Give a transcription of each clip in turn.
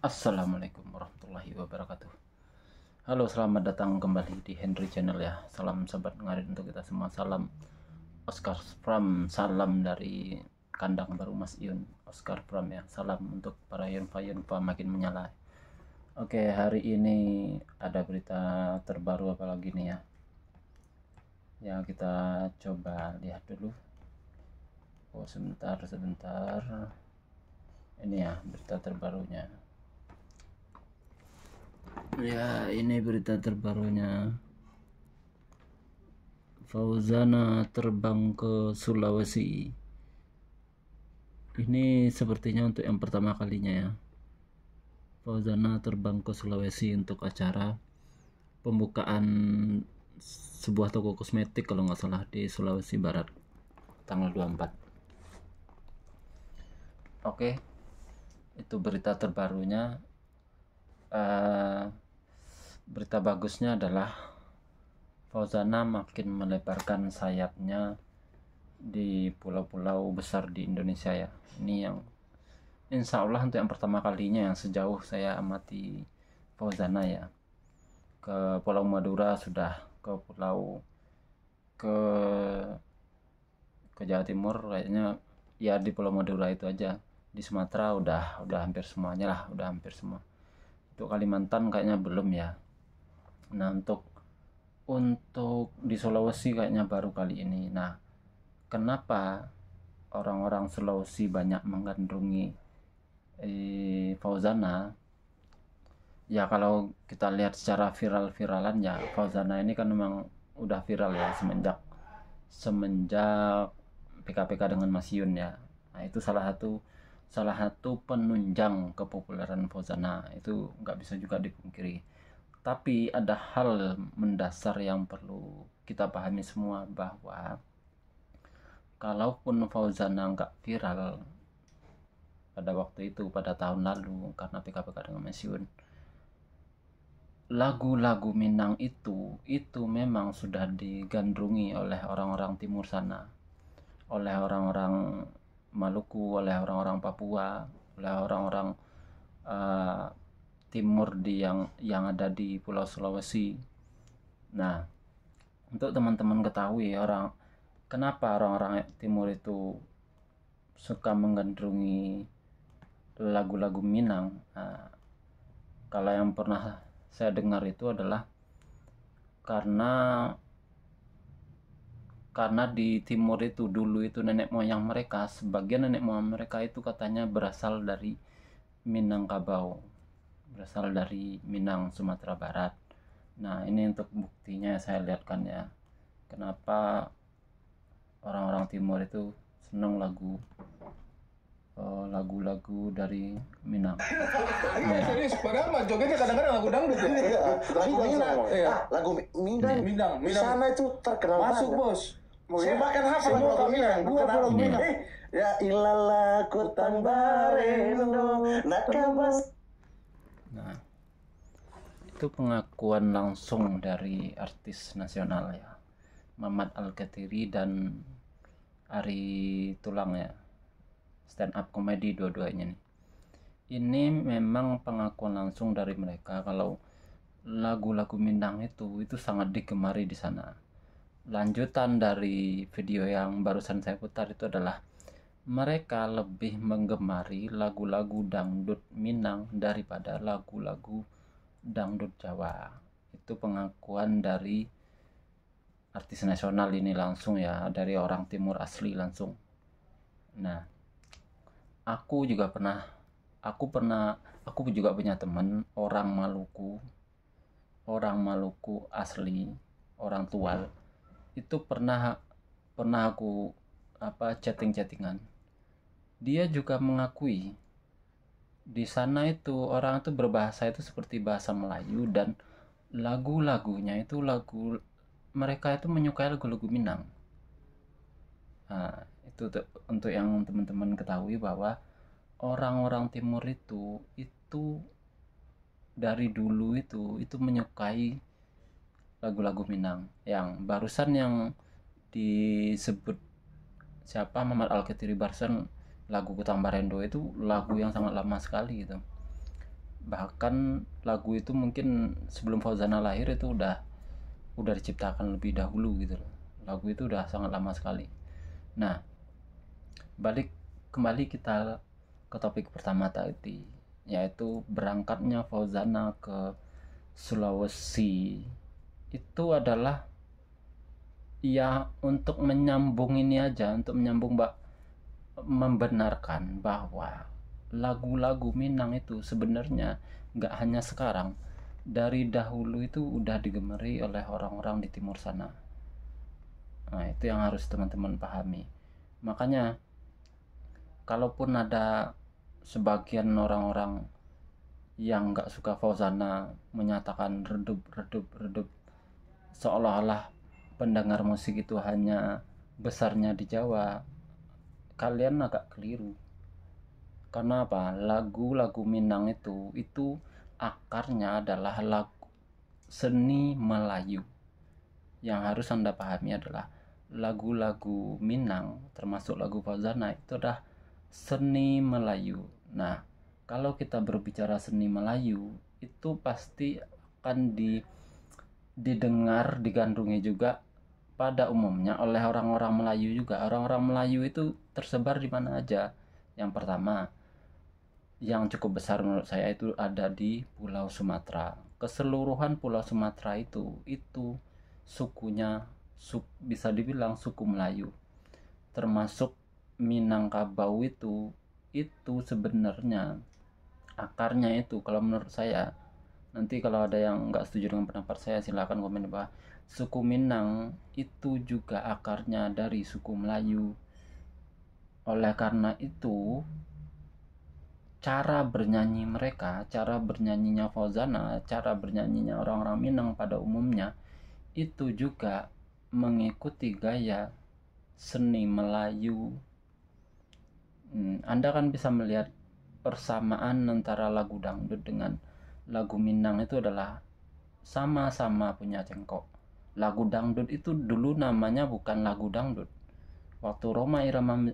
Assalamualaikum warahmatullahi wabarakatuh. Halo, selamat datang kembali di Henry Channel ya. Salam sahabat ngarit untuk kita semua. Salam Oscar Pram, salam dari kandang baru Mas Iun. Oscar Pram ya. Salam untuk para Yunfa makin menyala. Oke, hari ini ada berita terbaru apa lagi nih ya? Ya, kita coba lihat dulu. Oh, sebentar. Ini ya berita terbarunya. Ya, ini berita terbarunya. Fauzana terbang ke Sulawesi. Ini sepertinya untuk yang pertama kalinya ya. Fauzana terbang ke Sulawesi untuk acara pembukaan sebuah toko kosmetik kalau nggak salah di Sulawesi Barat tanggal 24. Oke, itu berita terbarunya. Berita bagusnya adalah Fauzana makin melebarkan sayapnya di pulau-pulau besar di Indonesia ya. Ini yang insya Allah untuk yang pertama kalinya yang sejauh saya amati Fauzana ya. Ke Pulau Madura sudah, ke Jawa Timur kayaknya ya, di Pulau Madura itu aja. Di Sumatera udah hampir semuanya lah, udah hampir semua. Untuk Kalimantan kayaknya belum ya. Nah, untuk di Sulawesi kayaknya baru kali ini. Nah, kenapa orang-orang Sulawesi banyak menggandrungi Fauzana? Ya, kalau kita lihat secara viral-viralan ya, Fauzana ini kan memang udah viral ya semenjak PKPK dengan Mas Yun ya. Nah, itu salah satu penunjang kepopuleran Fauzana, itu nggak bisa juga dipungkiri. Tapi ada hal mendasar yang perlu kita pahami semua, bahwa kalaupun Fauzana nggak viral pada waktu itu, pada tahun lalu karena PKPK dengan Mas Yun, lagu-lagu Minang itu memang sudah digandrungi oleh orang-orang timur sana, oleh orang-orang Maluku, oleh orang-orang Papua, oleh orang-orang timur yang ada di Pulau Sulawesi. Nah, untuk teman-teman ketahui kenapa orang-orang timur itu suka menggandrungi lagu-lagu Minang. Nah, kalau yang pernah saya dengar itu adalah karena di timur itu dulu itu sebagian nenek moyang mereka itu katanya berasal dari Minangkabau, berasal dari Minang, Sumatera Barat. Nah, ini untuk buktinya saya lihatkan ya, kenapa orang-orang timur itu senang lagu-lagu dari Minang. Iya serius, padahal mah jogetnya kadang-kadang lagu dangdut ya. Lagu Minang. Lagu Minang. Minang. Di sana itu terkenal Masuk banget. bos. Saya bahkan hafal lagu Minang. Gua lagu Minang. Ya ilala kutan barendo nakabas. Nah, itu pengakuan langsung dari artis nasional ya, Mamat Al-Kathiri dan Ari Tulang ya, stand up komedi dua-duanya nih. Ini memang pengakuan langsung dari mereka kalau lagu-lagu Minang itu sangat digemari di sana. Lanjutan dari video yang barusan saya putar itu adalah mereka lebih menggemari lagu-lagu dangdut Minang daripada lagu-lagu dangdut Jawa. Itu pengakuan dari artis nasional ini langsung ya, dari orang timur asli langsung. Nah, aku juga punya teman orang Maluku asli, orang Tual. Itu pernah aku chattingan. Dia juga mengakui di sana itu orang itu berbahasa itu seperti bahasa Melayu, dan lagu-lagunya itu mereka itu menyukai lagu-lagu Minang. Nah, itu untuk yang teman-teman ketahui bahwa orang-orang timur itu dari dulu itu menyukai lagu-lagu Minang. Yang barusan yang disebut siapa, Mamat Al-Kathiri barusan, lagu Kutang Barendo, itu lagu yang sangat lama sekali gitu. Bahkan lagu itu mungkin sebelum Fauzana lahir itu udah diciptakan lebih dahulu gitu loh. Lagu itu udah sangat lama sekali. Nah, kembali kita ke topik pertama tadi, yaitu berangkatnya Fauzana ke Sulawesi. Itu adalah ya untuk menyambung ini aja, untuk menyambung membenarkan bahwa lagu-lagu Minang itu sebenarnya nggak hanya sekarang, dari dahulu itu udah digemari oleh orang-orang di timur sana. Nah, itu yang harus teman-teman pahami. Makanya kalaupun ada sebagian orang-orang yang nggak suka Fauzana menyatakan redup, seolah-olah pendengar musik itu hanya besarnya di Jawa, kalian agak keliru. Karena apa? Lagu-lagu Minang itu akarnya adalah lagu seni Melayu. Yang harus Anda pahami adalah lagu-lagu Minang, termasuk lagu Fauzana, itu adalah seni Melayu. Nah, kalau kita berbicara seni Melayu, itu pasti akan didengar, digandrungi juga pada umumnya oleh orang-orang Melayu juga. Orang-orang Melayu itu tersebar di mana aja. Yang pertama, yang cukup besar menurut saya itu ada di Pulau Sumatera. Keseluruhan Pulau Sumatera itu sukunya bisa dibilang suku Melayu. Termasuk Minangkabau itu sebenarnya akarnya itu, kalau menurut saya, nanti kalau ada yang nggak setuju dengan pendapat saya silakan komen di bawah. Suku Minang itu juga akarnya dari suku Melayu. Oleh karena itu, cara bernyanyi mereka, cara bernyanyinya Fauzana, cara bernyanyinya orang-orang Minang pada umumnya itu juga mengikuti gaya seni Melayu. Anda kan bisa melihat persamaan antara lagu dangdut dengan lagu Minang itu adalah sama-sama punya cengkok. Lagu dangdut itu dulu namanya bukan lagu dangdut. Waktu Rhoma Irama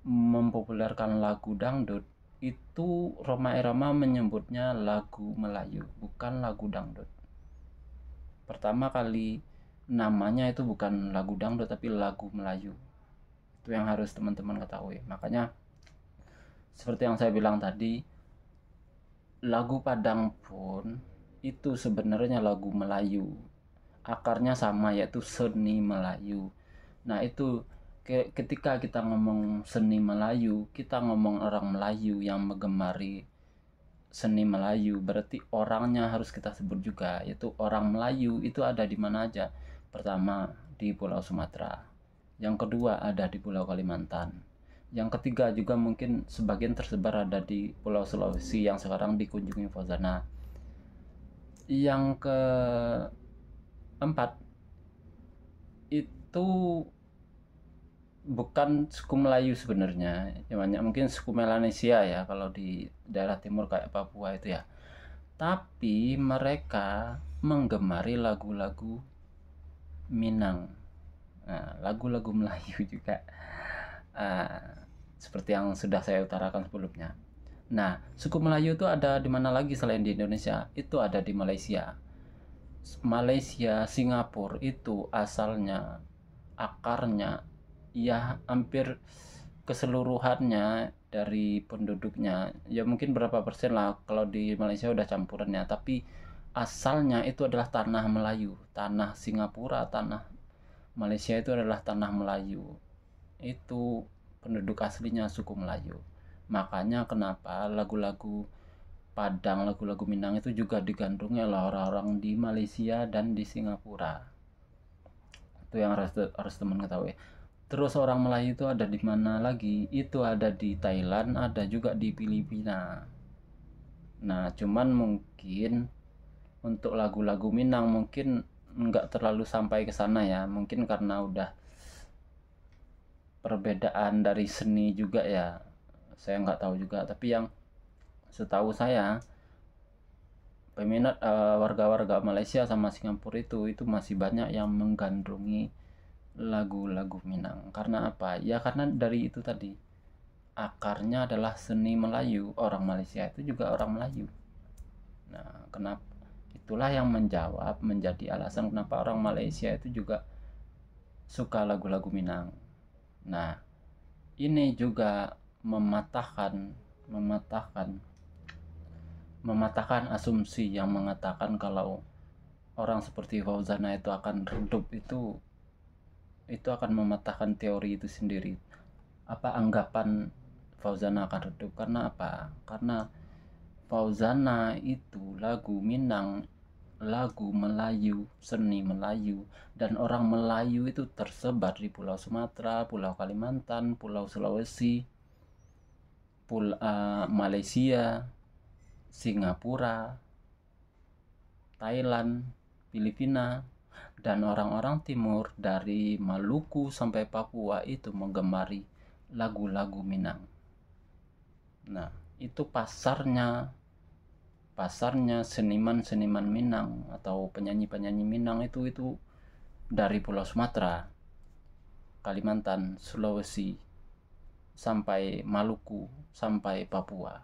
mempopulerkan lagu dangdut, itu Rhoma Irama menyebutnya lagu Melayu, bukan lagu dangdut. Pertama kali namanya itu bukan lagu dangdut tapi lagu Melayu. Itu yang harus teman-teman ketahui. Makanya seperti yang saya bilang tadi, lagu Padang pun itu sebenarnya lagu Melayu. Akarnya sama, yaitu seni Melayu. Nah, itu ketika kita ngomong seni Melayu, kita ngomong orang Melayu yang menggemari seni Melayu, berarti orangnya harus kita sebut juga, yaitu orang Melayu itu ada di mana aja. Pertama di Pulau Sumatera, yang kedua ada di Pulau Kalimantan, yang ketiga juga mungkin sebagian tersebar ada di Pulau Sulawesi yang sekarang dikunjungi Fauzana. Yang keempat itu bukan suku Melayu sebenarnya, banyak mungkin suku Melanesia ya kalau di daerah timur kayak Papua itu ya. Tapi mereka menggemari lagu-lagu Minang, lagu-lagu Melayu juga, seperti yang sudah saya utarakan sebelumnya. Nah, suku Melayu itu ada di mana lagi selain di Indonesia? Itu ada di Malaysia, Singapura. Itu asalnya, akarnya ya hampir keseluruhannya dari penduduknya, ya mungkin berapa persen lah, kalau di Malaysia udah campurannya, tapi asalnya itu adalah tanah Melayu. Tanah Singapura, tanah Malaysia itu adalah tanah Melayu. Itu penduduk aslinya suku Melayu. Makanya kenapa lagu-lagu Padang, lagu-lagu Minang itu juga digandrungi oleh orang-orang di Malaysia dan di Singapura. Itu yang harus teman ketahui. Terus orang Melayu itu ada di mana lagi? Itu ada di Thailand, ada juga di Filipina. Nah, cuman mungkin untuk lagu-lagu Minang mungkin nggak terlalu sampai ke sana ya. Mungkin karena udah perbedaan dari seni juga ya. Saya nggak tahu juga. Tapi yang setahu saya, peminat warga-warga Malaysia sama Singapura itu masih banyak yang menggandrungi lagu-lagu Minang. Karena apa? Ya karena dari itu tadi, akarnya adalah seni Melayu. Orang Malaysia itu juga orang Melayu. Nah, kenapa itulah yang menjadi alasan kenapa orang Malaysia itu juga suka lagu-lagu Minang. Nah, ini juga mematahkan asumsi yang mengatakan kalau orang seperti Fauzana itu akan redup, itu akan mematahkan teori itu sendiri. Apa anggapan Fauzana akan redup? Karena apa? Karena Fauzana itu lagu Minang, lagu Melayu, seni Melayu, dan orang Melayu itu tersebar di Pulau Sumatera, Pulau Kalimantan, Pulau Sulawesi, Malaysia, Singapura, Thailand, Filipina, dan orang-orang timur dari Maluku sampai Papua itu menggemari lagu-lagu Minang. Nah, itu pasarnya seniman-seniman Minang atau penyanyi-penyanyi Minang itu dari Pulau Sumatera, Kalimantan, Sulawesi, sampai Maluku, sampai Papua.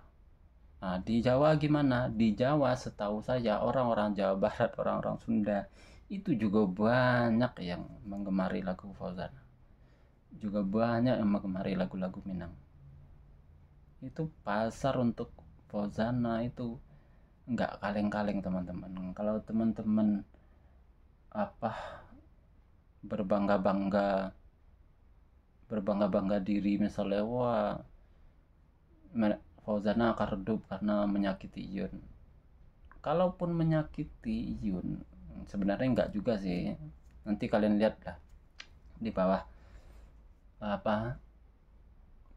Nah, di Jawa gimana? Di Jawa setahu saya orang-orang Jawa Barat, orang-orang Sunda itu juga banyak yang menggemari lagu Fauzana. Juga banyak yang menggemari lagu-lagu Minang. Itu pasar untuk Fauzana itu nggak kaleng-kaleng, teman-teman. Kalau teman-teman berbangga diri misalnya, wah Fauzana akan redup karena menyakiti Iyun. Kalaupun menyakiti Iyun, sebenarnya enggak juga sih. Nanti kalian lihat lah di bawah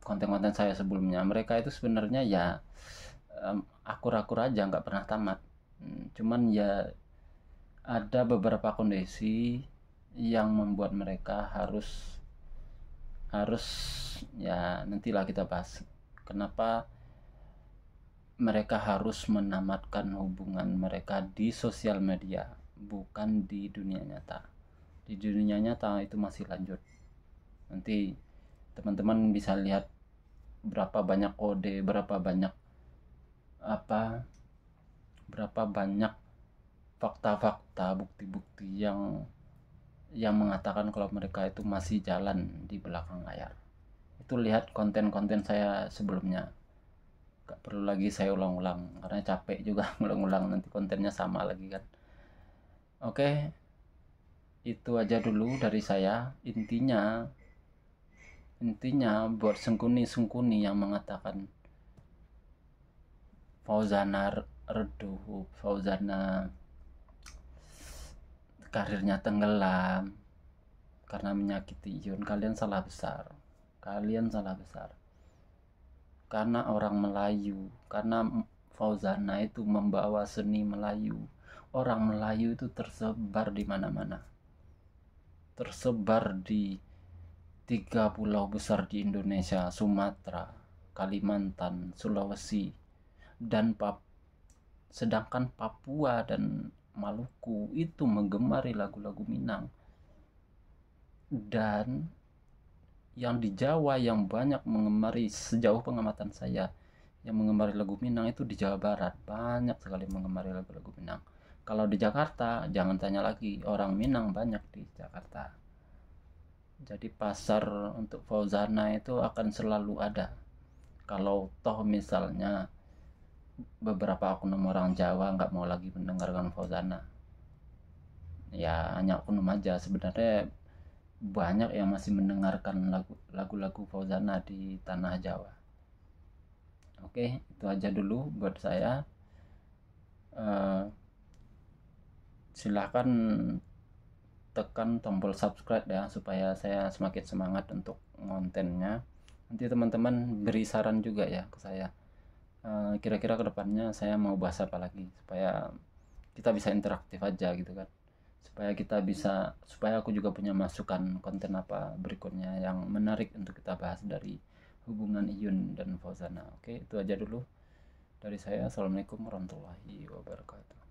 konten-konten saya sebelumnya. Mereka itu sebenarnya ya akur-akur aja, nggak pernah tamat. Cuman ya ada beberapa kondisi yang membuat mereka harus ya nantilah kita bahas kenapa mereka harus menamatkan hubungan mereka di sosial media, bukan di dunia nyata. Di dunia nyata itu masih lanjut. Nanti teman-teman bisa lihat berapa banyak kode, berapa banyak fakta-fakta, bukti-bukti yang mengatakan kalau mereka itu masih jalan di belakang layar. Itu lihat konten-konten saya sebelumnya. Gak perlu lagi saya ulang-ulang karena capek juga ngulang-ulang, nanti kontennya sama lagi kan. Oke, itu aja dulu dari saya. Intinya buat sengkuni yang mengatakan Fauzana redup, Fauzana karirnya tenggelam karena menyakiti Iyun, kalian salah besar. Karena orang Melayu, karena Fauzana itu membawa seni Melayu. Orang Melayu itu tersebar di mana-mana. Tersebar di 3 pulau besar di Indonesia, Sumatera, Kalimantan, Sulawesi, dan sedangkan Papua dan Maluku itu menggemari lagu-lagu Minang. Dan yang di Jawa yang banyak menggemari, sejauh pengamatan saya, yang menggemari lagu Minang itu di Jawa Barat, banyak sekali menggemari lagu-lagu Minang. Kalau di Jakarta jangan tanya lagi, orang Minang banyak di Jakarta. Jadi pasar untuk Fauzana itu akan selalu ada. Kalau toh misalnya beberapa oknum orang Jawa nggak mau lagi mendengarkan Fauzana, ya hanya oknum aja. Sebenarnya banyak yang masih mendengarkan lagu-lagu Fauzana di tanah Jawa. Oke, itu aja dulu buat saya. Silahkan tekan tombol subscribe ya, supaya saya semakin semangat untuk kontennya. Nanti teman-teman beri saran juga ya ke saya, kira-kira kedepannya saya mau bahas apa lagi, supaya kita bisa interaktif aja gitu kan, supaya aku juga punya masukan konten apa berikutnya yang menarik untuk kita bahas dari hubungan Iyun dan Fauzana. Oke, itu aja dulu dari saya. Assalamualaikum warahmatullahi wabarakatuh.